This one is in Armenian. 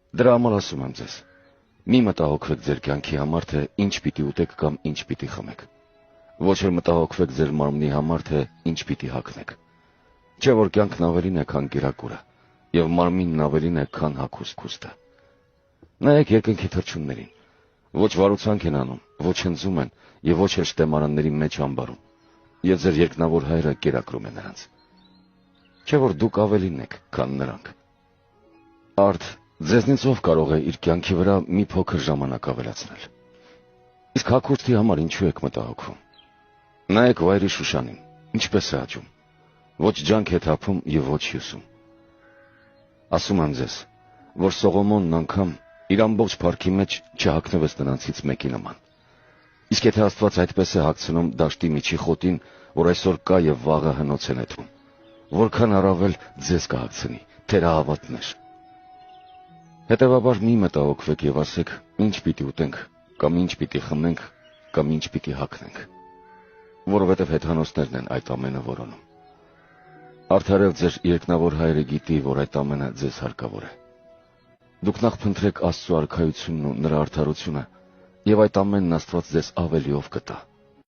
Դրա համար ասում եմ ձեզ. մի մտահոգվեք ձեր կյանքի համար, թե ինչ պիտի ուտեք կամ ինչ պիտի խմեք։ Ոչ էլ մտահոգվեք ձեր մարմնի համար, թե ինչ պիտի հագնեք։ Չէ՞ որ կյանքն ավելին է, քան կերակուրը, եւ մարմինն ավելին է, քան հագուստ քուստը։ Նայեք երկնքի թռչուններին. ոչ վարուցանք են անում, ոչ հնձում են եւ ոչ էլ շտեմարանների մեջ ամբարում, եւ ձեր երկնավոր Հայրը կերակրում է նրանց։ Չէ՞ որ դուք ավելին եք, քան նրանք։ Արդ, ձեզնից ով կարող է իր կյանքի վրա մի փոքր ժամանակ ավելացնել։ Իսկ հագուստի համար ինչու եք մտահոգվում։ Նայեք վայրի Շուշանին, ինչպես է աճում, ոչ ջանք է թափում եւ ոչ հյուսում։ Ասում եմ ձեզ, որ Սողոմոնն անգամ իր ամբողջ փառքի մեջ չհագնվեց նրանցից մեկի նման։ Իսկ եթե Աստված այդպես է հագցնում դաշտի միջի խոտին, որ այսօր կա եւ վաղը հնոց է նետվում, որքան առավել ձեզ կհագցնի, թերահավատներ։ Հետևաբար մի մտահոգվեք եւ ասեք. ինչ պիտի ուտենք, կամ ինչ պիտի խմենք, կամ ինչ պիտի հագնենք, որովհետեւ հեթանոսներն են այդ ամենը որոնում։ Արդարև ձեր երկնավոր Հայրը գիտի, որ այդ ամենը ձեզ հարկավոր է։ Դուք նախ փնտրեք Աստծո արքայությունն ու նրա արդարությունը, եւ այդ ամենն Աստված ձեզ ավելիով կտա։